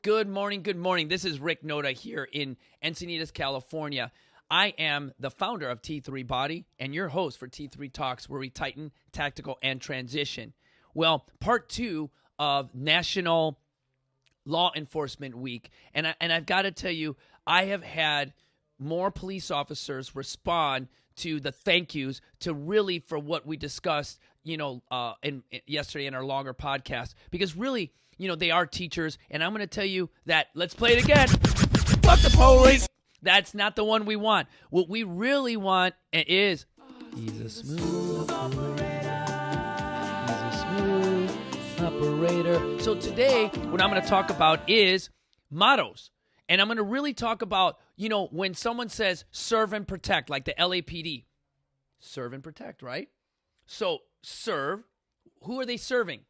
Good morning. Good morning. This is Rick Noda here in Encinitas, California. I am the founder of T3 Body and your host for T3 Talks, where we tighten, tactical, and transition. Well, part two of National Law Enforcement Week. And I've got to tell you, I have had more police officers respond to the thank yous to really for what we discussed, yesterday in our longer podcast, because really, they are teachers. And I'm going to tell you that, let's play it again. Fuck the police. That's not the one we want. What we really want is, he's a smooth operator. He's a smooth operator. So today, what I'm going to talk about is mottos. And I'm going to really talk about, when someone says serve and protect, like the LAPD. Serve and protect, right? So serve, who are they serving?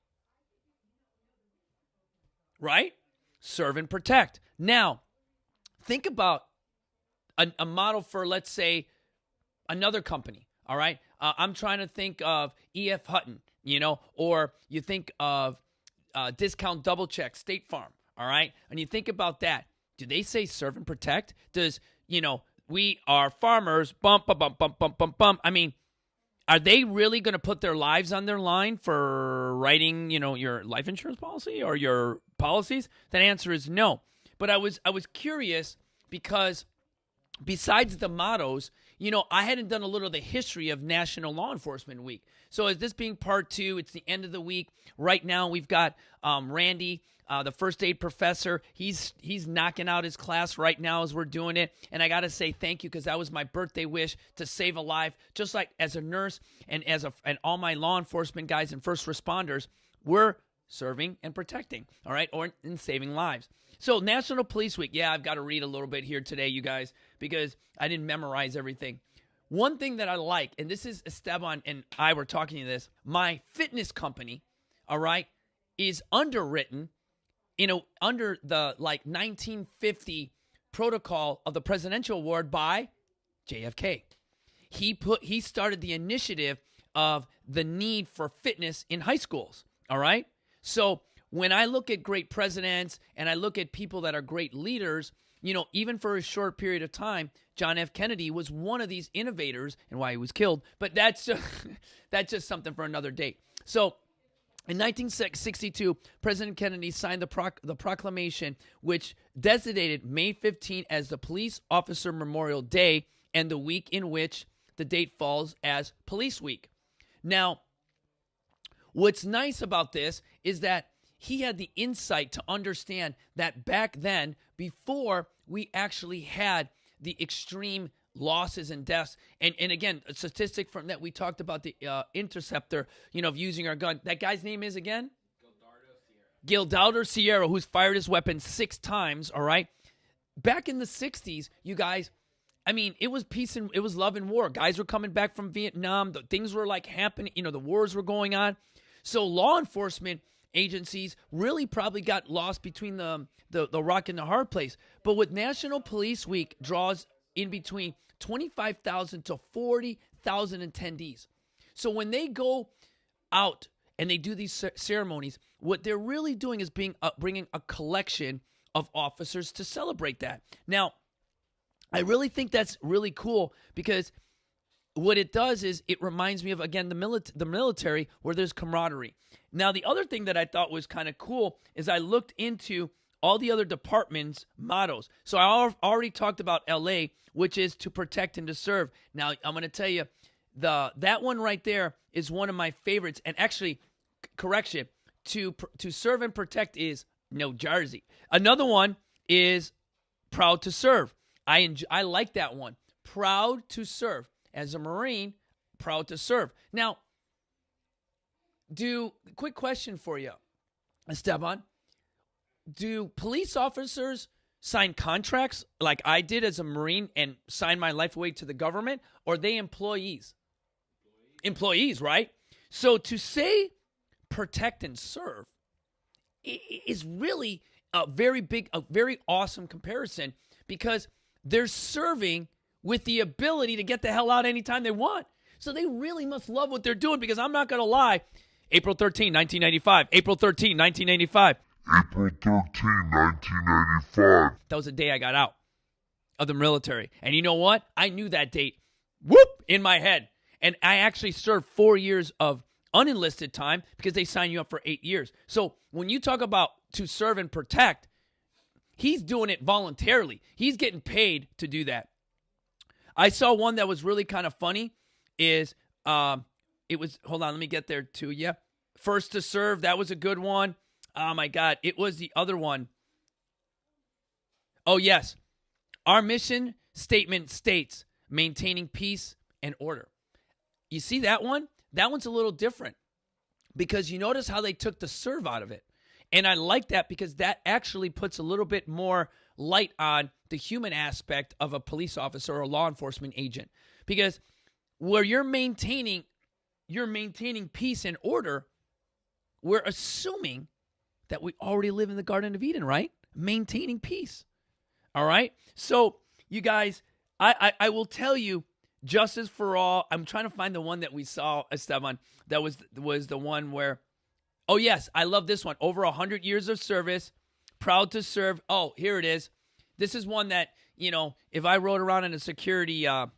Right? Serve and protect. Now, think about a model for, let's say, another company, all right? I'm trying to think of E.F. Hutton, or you think of Discount Double Check, State Farm, all right? And you think about that. Do they say serve and protect? Does, we are farmers, bump, bump, bump, bump, bump, bump, bump. I mean, are they really going to put their lives on their line for writing, your life insurance policy or your policies? That answer is no. But I was curious because besides the mottos, I hadn't done a little of the history of National Law Enforcement Week. So as this being part two, it's the end of the week. Right now we've got Randy, the first aid professor. He's knocking out his class right now as we're doing it. And I got to say thank you, because that was my birthday wish, to save a life. Just like as a nurse and and all my law enforcement guys and first responders, we're serving and protecting, all right, or in saving lives. So National Police Week. Yeah, I've got to read a little bit here today, you guys, because I didn't memorize everything. One thing that I like, and this is Esteban and I were talking to this, my fitness company, all right, is underwritten, under the 1950 protocol of the Presidential Award by JFK. He started the initiative of the need for fitness in high schools, all right? So when I look at great presidents and I look at people that are great leaders, even for a short period of time, John F. Kennedy was one of these innovators, and why he was killed. But that's just something for another day. So in 1962, President Kennedy signed the proclamation, which designated May 15 as the Police Officer Memorial Day and the week in which the date falls as Police Week. Now, what's nice about this is that he had the insight to understand that back then, before we actually had the extreme losses and deaths, and again, a statistic from that we talked about, the interceptor, of using our gun. That guy's name is again? Gildardo Sierra, who's fired his weapon 6 times, all right? Back in the 60s, you guys, I mean, it was peace and it was love and war. Guys were coming back from Vietnam. Things were happening, the wars were going on. So law enforcement agencies really probably got lost between the rock and the hard place. But with National Police Week draws in between 25,000 to 40,000 attendees. So when they go out and they do these ceremonies, what they're really doing is bringing a collection of officers to celebrate that. Now, I really think that's really cool, because what it does is it reminds me of, again, the military, where there's camaraderie. Now, the other thing that I thought was kind of cool is I looked into all the other departments' mottos. So I already talked about LA, which is to protect and to serve. Now, I'm going to tell you, that one right there is one of my favorites. And actually, correction, to serve and protect is New Jersey. Another one is proud to serve. I like that one. Proud to serve. As a Marine, proud to serve. Now, quick question for you, Esteban. Do police officers sign contracts like I did as a Marine and sign my life away to the government, or are they employees? Employees, right? So to say protect and serve is really a very awesome comparison, because they're serving with the ability to get the hell out anytime they want. So they really must love what they're doing, because I'm not going to lie. April 13, 1995. April 13, 1985. April 13, 1995. That was the day I got out of the military. And you know what? I knew that date, whoop, in my head. And I actually served 4 years of unenlisted time because they sign you up for 8 years. So when you talk about to serve and protect, he's doing it voluntarily. He's getting paid to do that. I saw one that was really kind of funny is it was, hold on, let me get there to you. First to serve, that was a good one. Oh my God, it was the other one. Oh yes. Our mission statement states maintaining peace and order. You see that one? That one's a little different because you notice how they took the serve out of it. And I like that because that actually puts a little bit more light on the human aspect of a police officer or a law enforcement agent. Because where you're maintaining peace and order, we're assuming that we already live in the Garden of Eden, right? Maintaining peace. All right? So, you guys, I will tell you, Justice for All, I'm trying to find the one that we saw, Esteban, that was the one where, oh, yes, I love this one. Over 100 years of service, proud to serve. Oh, here it is. This is one that, you know, if I rode around in a security van,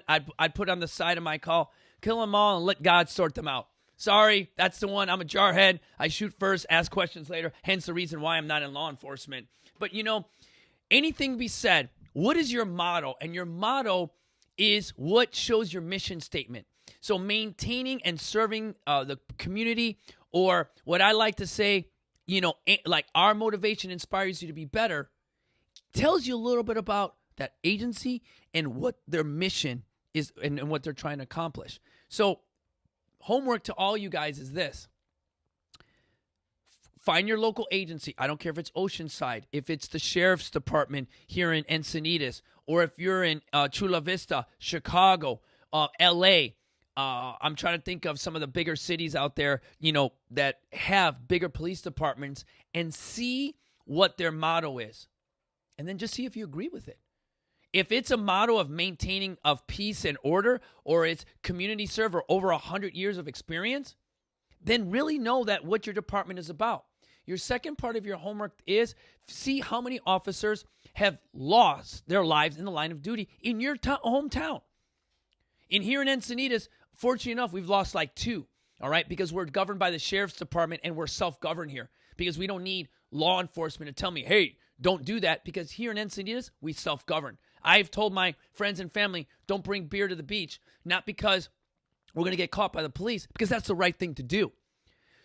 I'd put on the side of my call, kill them all and let God sort them out. Sorry, that's the one. I'm a jarhead. I shoot first, ask questions later. Hence the reason why I'm not in law enforcement. But, you know, anything be said, what is your motto? And your motto is what shows your mission statement. So maintaining and serving the community, or what I like to say, you know, like our motivation inspires you to be better, tells you a little bit about that agency and what their mission is and what they're trying to accomplish. So homework to all you guys is this. Find your local agency. I don't care if it's Oceanside, if it's the sheriff's department here in Encinitas, or if you're in Chula Vista, Chicago, LA. I'm trying to think of some of the bigger cities out there, you know, that have bigger police departments, and see what their motto is. And then just see if you agree with it. If it's a motto of maintaining of peace and order, or it's community serve or over 100 years of experience, then really know that what your department is about. Your second part of your homework is see how many officers have lost their lives in the line of duty in your hometown. Here in Encinitas, fortunately enough, we've lost like 2, all right, because we're governed by the sheriff's department and we're self-governed here because we don't need law enforcement to tell me, hey, don't do that, because here in Encinitas, we self-govern. I've told my friends and family, don't bring beer to the beach, not because we're going to get caught by the police, because that's the right thing to do.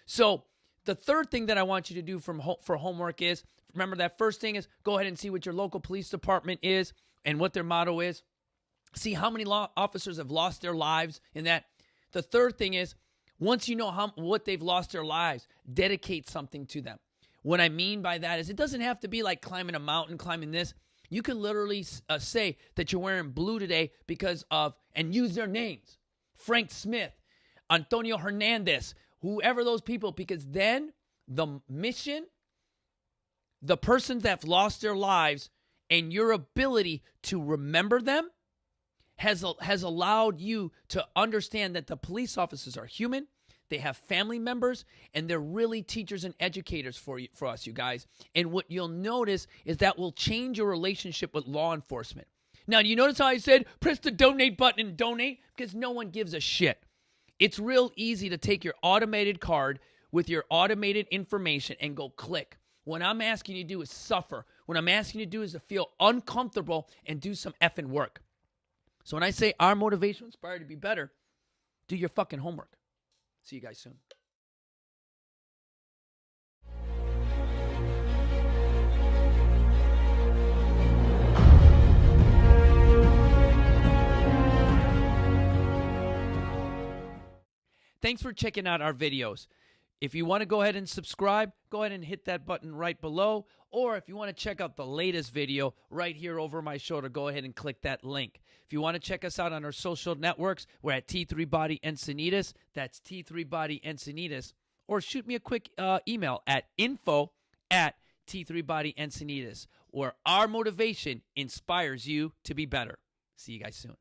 So the third thing that I want you to do for homework is, remember that first thing is go ahead and see what your local police department is and what their motto is. See how many law officers have lost their lives in that. The third thing is, once you know what they've lost their lives, dedicate something to them. What I mean by that is it doesn't have to be like climbing a mountain, climbing this. You can literally say that you're wearing blue today because of, and use their names. Frank Smith, Antonio Hernandez, whoever those people, because then the mission, the persons that have lost their lives, and your ability to remember them has allowed you to understand that the police officers are human. They have family members, and they're really teachers and educators for us, you guys. And what you'll notice is that will change your relationship with law enforcement. Now, do you notice how I said press the donate button and donate? Because no one gives a shit. It's real easy to take your automated card with your automated information and go click. What I'm asking you to do is suffer. What I'm asking you to do is to feel uncomfortable and do some effing work. So when I say our motivation inspired to be better, do your fucking homework. See you guys soon. Thanks for checking out our videos. If you want to go ahead and subscribe, go ahead and hit that button right below. Or if you want to check out the latest video right here over my shoulder, go ahead and click that link. If you want to check us out on our social networks, we're at T3 Body Encinitas. That's T3 Body Encinitas. Or shoot me a quick email at info@T3 Body Encinitas, where our motivation inspires you to be better. See you guys soon.